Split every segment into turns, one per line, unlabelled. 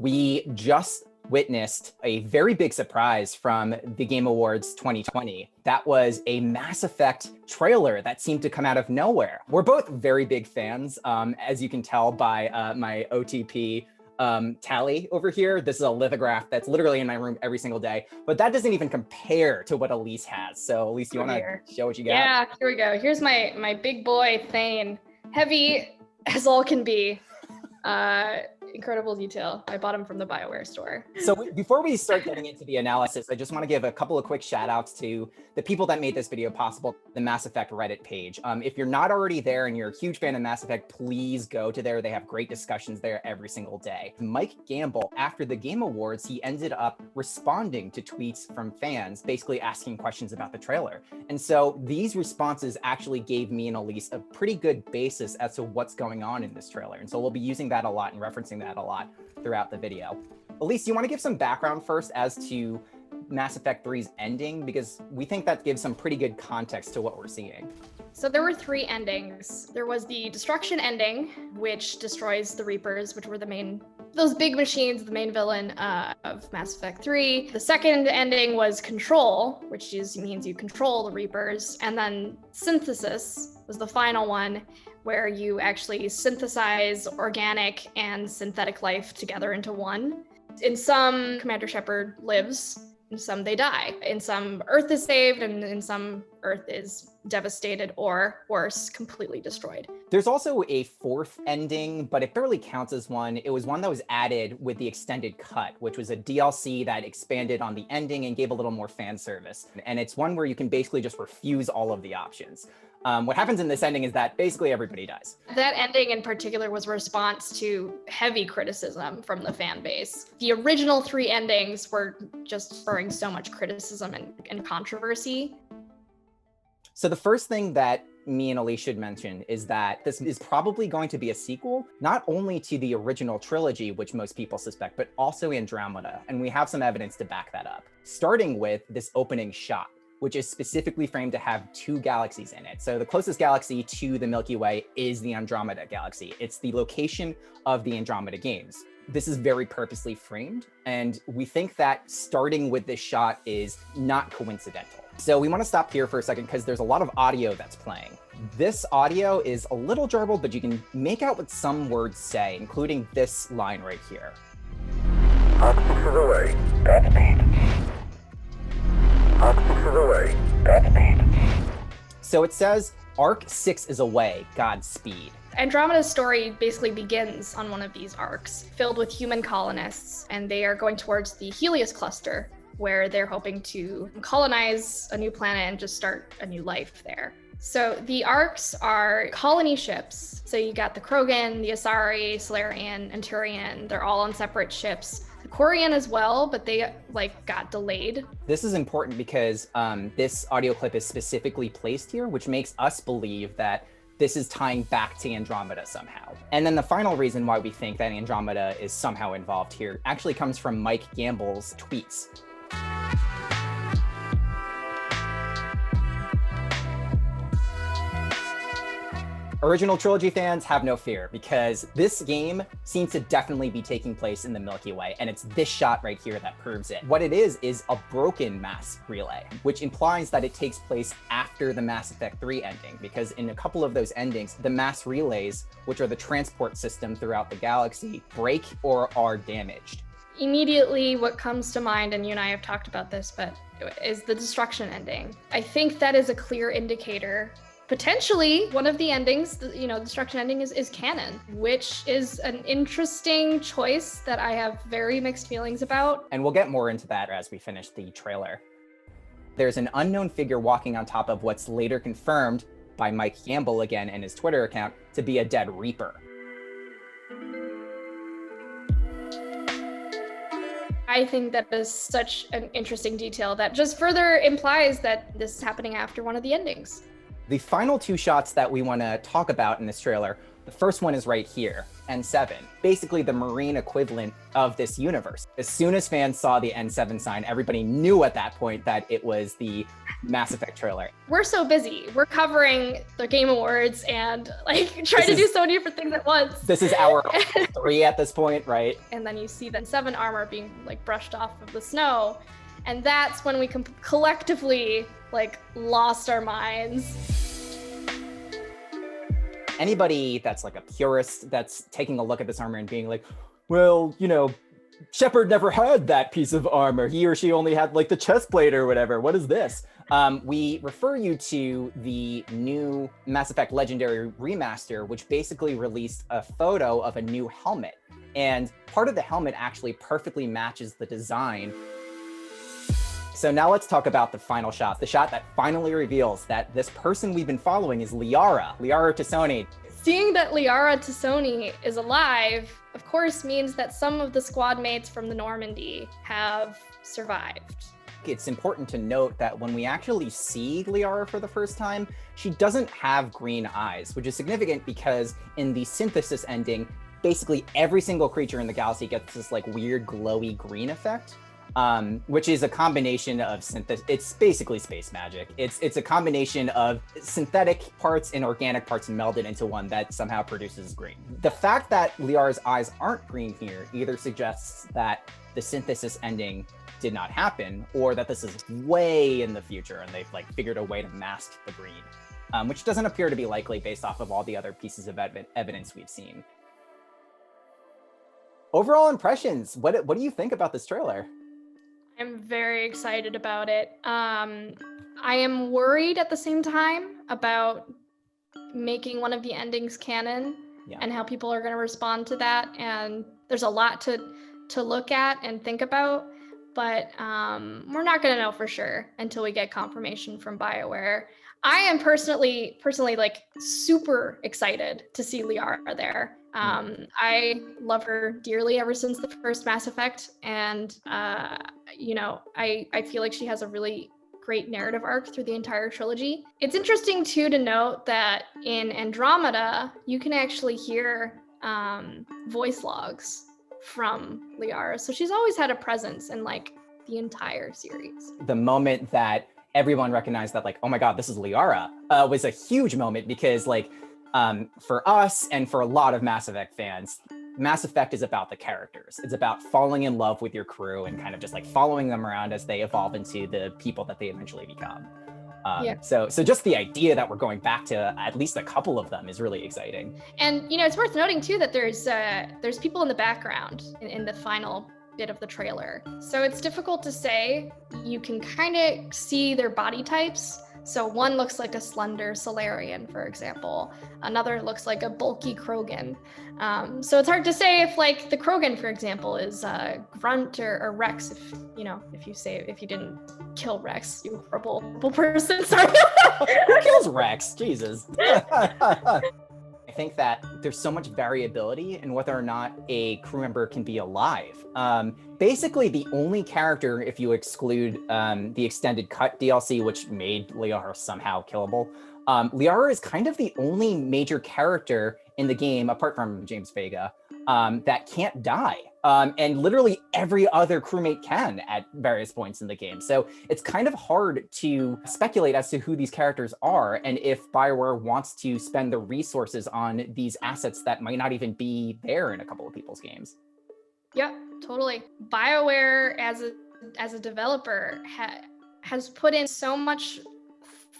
We just witnessed a very big surprise from the Game Awards 2020. That was a Mass Effect trailer that seemed to come out of nowhere. We're both very big fans, as you can tell by my OTP tally over here. This is a lithograph that's literally in my room every single day, but that doesn't even compare to what Elise has. So Elise, you want to show what you got?
Yeah, here we go. Here's my big boy Thane. Heavy as all can be. Incredible detail. I bought him from the Bioware store.
So before we start getting into the analysis, I just want to give a couple of quick shout outs to the people that made this video possible, the Mass Effect Reddit page. If you're not already there and you're a huge fan of Mass Effect, please go to there. They have great discussions there every single day. Mike Gamble, after the Game Awards, he ended up responding to tweets from fans, basically asking questions about the trailer. And so these responses actually gave me and Elise a pretty good basis as to what's going on in this trailer. And so we'll be using that a lot and referencing that a lot throughout the video. Elise, you want to give some background first as to Mass Effect 3's ending? Because we think that gives some pretty good context to what we're seeing.
So there were 3 endings. There was the destruction ending, which destroys the Reapers, which were those big machines, the main villain of Mass Effect 3. The second ending was control, which means you control the Reapers. And then synthesis was the final one, where you actually synthesize organic and synthetic life together into one. In some, Commander Shepard lives, in some they die. In some, Earth is saved, and in some, Earth is devastated or worse, completely destroyed.
There's also a 4th ending, but it barely counts as one. It was one that was added with the extended cut, which was a DLC that expanded on the ending and gave a little more fan service. And it's one where you can basically just refuse all of the options. What happens in this ending is that basically everybody dies. That
ending in particular was a response to heavy criticism from the fan base. The original 3 endings were just spurring so much criticism and controversy.
So the first thing that me and Elise should mention is that this is probably going to be a sequel, not only to the original trilogy, which most people suspect, but also Andromeda. And we have some evidence to back that up. Starting with this opening shot, which is specifically framed to have 2 galaxies in it. So the closest galaxy to the Milky Way is the Andromeda galaxy. It's the location of the Andromeda games. This is very purposely framed, and we think that starting with this shot is not coincidental. So we want to stop here for a second because there's a lot of audio that's playing. This audio is a little jarbled, but you can make out what some words say, including this line right here.
Arc 6 is away. Godspeed. Arc 6 is away. Godspeed.
So it says, Arc 6 is away. Godspeed.
Andromeda's story basically begins on one of these arcs, filled with human colonists, and they are going towards the Helios cluster, where they're hoping to colonize a new planet and just start a new life there. So the arcs are colony ships. So you got the Krogan, the Asari, Solarian, and Turian. They're all on separate ships. The Quarian as well, but they got delayed.
This is important because this audio clip is specifically placed here, which makes us believe that this is tying back to Andromeda somehow. And then the final reason why we think that Andromeda is somehow involved here actually comes from Mike Gamble's tweets. Original trilogy fans, have no fear, because this game seems to definitely be taking place in the Milky Way, and it's this shot right here that proves it. What it is a broken mass relay, which implies that it takes place after the Mass Effect 3 ending, because in a couple of those endings, the mass relays, which are the transport system throughout the galaxy, break or are damaged.
Immediately, what comes to mind, and you and I have talked about this, but is the destruction ending. I think that is a clear indicator. Potentially, one of the endings, the destruction ending is canon, which is an interesting choice that I have very mixed feelings about.
And we'll get more into that as we finish the trailer. There's an unknown figure walking on top of what's later confirmed by Mike Gamble again in his Twitter account to be a dead Reaper.
I think that is such an interesting detail that just further implies that this is happening after one of the endings.
The final 2 shots that we want to talk about in this trailer, the first one is right here. N7, basically the Marine equivalent of this universe. As soon as fans saw the N7 sign, everybody knew at that point that it was the Mass Effect trailer.
We're so busy. We're covering the Game Awards and like trying to do so many different things at once.
This is our 3 at this point, right?
And then you see the N7 armor being like brushed off of the snow. And that's when we collectively like lost our minds.
Anybody that's like a purist that's taking a look at this armor and being like, well, you know, Shepard never had that piece of armor. He or she only had like the chest plate or whatever. What is this? We refer you to the new Mass Effect Legendary Remaster, which basically released a photo of a new helmet. And part of the helmet actually perfectly matches the design. So now let's talk about the final shot, the shot that finally reveals that this person we've been following is Liara Tassoni.
Seeing that Liara Tassoni is alive, of course, means that some of the squad mates from the Normandy have survived.
It's important to note that when we actually see Liara for the first time, she doesn't have green eyes, which is significant because in the synthesis ending, basically every single creature in the galaxy gets this like weird glowy green effect. Which is a combination of it's basically space magic. It's a combination of synthetic parts and organic parts melded into one that somehow produces green. The fact that Liara's eyes aren't green here either suggests that the synthesis ending did not happen, or that this is way in the future and they've like figured a way to mask the green, which doesn't appear to be likely based off of all the other pieces of evidence we've seen. Overall impressions, what do you think about this trailer?
I'm very excited about it. I am worried at the same time about making one of the endings canon and how people are going to respond to that. And there's a lot to look at and think about, but we're not going to know for sure until we get confirmation from BioWare. I am personally like super excited to see Liara there. I love her dearly ever since the first Mass Effect, and you know, I feel like she has a really great narrative arc through the entire trilogy. It's interesting too to note that in Andromeda, you can actually hear voice logs from Liara, so she's always had a presence in like the entire series. The
moment that everyone recognized that like, oh my god, this is Liara, was a huge moment because like, for us and for a lot of Mass Effect fans, Mass Effect is about the characters. It's about falling in love with your crew and kind of just like following them around as they evolve into the people that they eventually become. So just the idea that we're going back to at least a couple of them is really exciting.
And you know, it's worth noting too that there's people in the background in the final bit of the trailer. So it's difficult to say. You can kind of see their body types. So one looks like a slender Solarian, for example. Another looks like a bulky Krogan. So it's hard to say if like the Krogan, for example, is Grunt or Rex. If you didn't kill Rex, you horrible person. Sorry.
Who kills Rex? Jesus. I think that there's so much variability in whether or not a crew member can be alive. Basically, the only character, if you exclude the extended cut DLC, which made Liara somehow killable, Liara is kind of the only major character in the game, apart from James Vega, that can't die. And literally every other crewmate can at various points in the game. So it's kind of hard to speculate as to who these characters are and if BioWare wants to spend the resources on these assets that might not even be there in a couple of people's games.
Yep, totally. BioWare as a developer has put in so much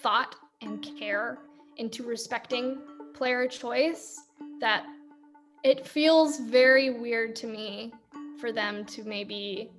thought and care into respecting player choice that it feels very weird to me for them to maybe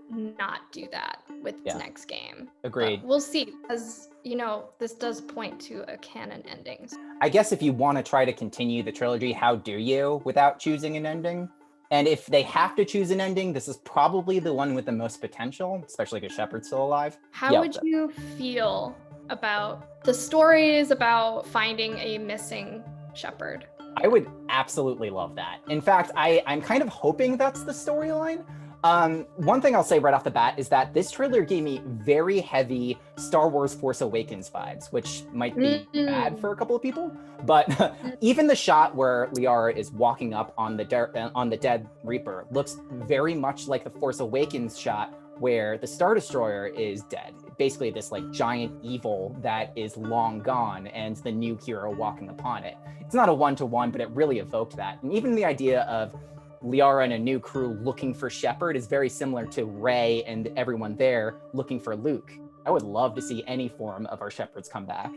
not do that with the next game.
Agreed.
But we'll see, because, you know, this does point to a canon ending.
I guess if you want to try to continue the trilogy, how do you without choosing an ending? And if they have to choose an ending, this is probably the one with the most potential, especially because Shepard's still alive.
How would you feel about the stories about finding a missing Shepard?
I would absolutely love that. In fact, I'm kind of hoping that's the storyline. One thing I'll say right off the bat is that this trailer gave me very heavy Star Wars Force Awakens vibes, which might be bad for a couple of people. But even the shot where Liara is walking up on the dead Reaper looks very much like the Force Awakens shot where the Star Destroyer is dead. Basically this like giant evil that is long gone and the new hero walking upon it. It's not a one-to-one, but it really evoked that. And even the idea of Liara and a new crew looking for Shepard is very similar to Rey and everyone there looking for Luke. I would love to see any form of our Shepards come back.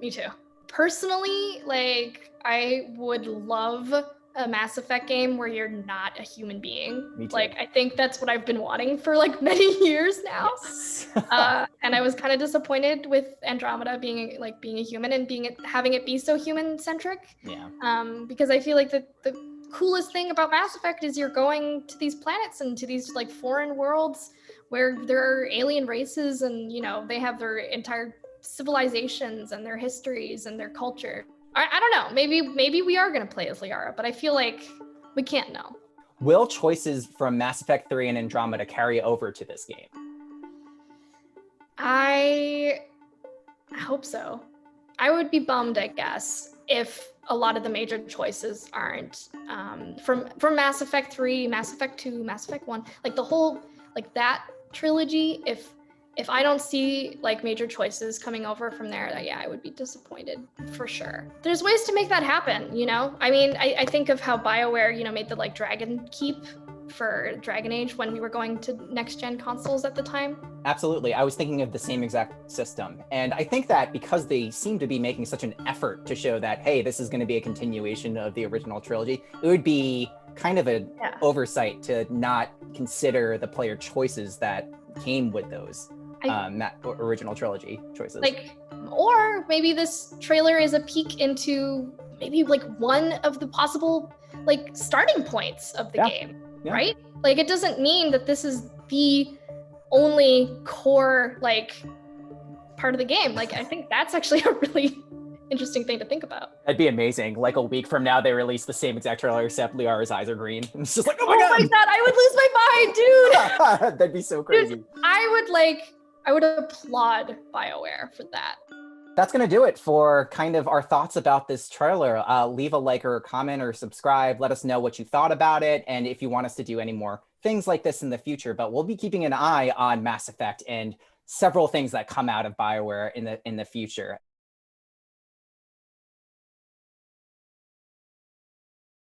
Me too. Personally, like, I would love a Mass Effect game where you're not a human being.
Me too.
Like, I think that's what I've been wanting for like many years now.
Yes.
And I was kind of disappointed with Andromeda being a human and having it be so human centric.
Yeah.
Because I feel like the coolest thing about Mass Effect is you're going to these planets and to these like foreign worlds where there are alien races and, you know, they have their entire civilizations and their histories and their culture. I don't know. Maybe we are going to play as Liara, but I feel like we can't know.
Will choices from Mass Effect 3 and Andromeda carry over to this game?
I hope so. I would be bummed, I guess, if a lot of the major choices aren't from Mass Effect 3, Mass Effect 2, Mass Effect 1, like the whole, like that trilogy, if I don't see like major choices coming over from there, yeah, I would be disappointed for sure. There's ways to make that happen, you know? I mean, I think of how Bioware, you know, made the like Dragon Keep for Dragon Age when we were going to next gen consoles at the time.
Absolutely. I was thinking of the same exact system. And I think that because they seem to be making such an effort to show that, hey, this is going to be a continuation of the original trilogy, it would be kind of an oversight to not consider the player choices that came with those original trilogy choices.
Like, or maybe this trailer is a peek into maybe like one of the possible like starting points of the game.
Yeah.
Right? Like, it doesn't mean that this is the only core, like, part of the game. Like, I think that's actually a really interesting thing to think about.
That'd be amazing. Like a week from now, they release the same exact trailer, except Liara's eyes are green. And it's just like, oh my God,
I would lose my mind, dude.
That'd be so crazy.
Dude, I would applaud Bioware for that.
That's going to do it for kind of our thoughts about this trailer. Leave a like or a comment or subscribe. Let us know what you thought about it. And if you want us to do any more things like this in the future, but we'll be keeping an eye on Mass Effect and several things that come out of Bioware in the future.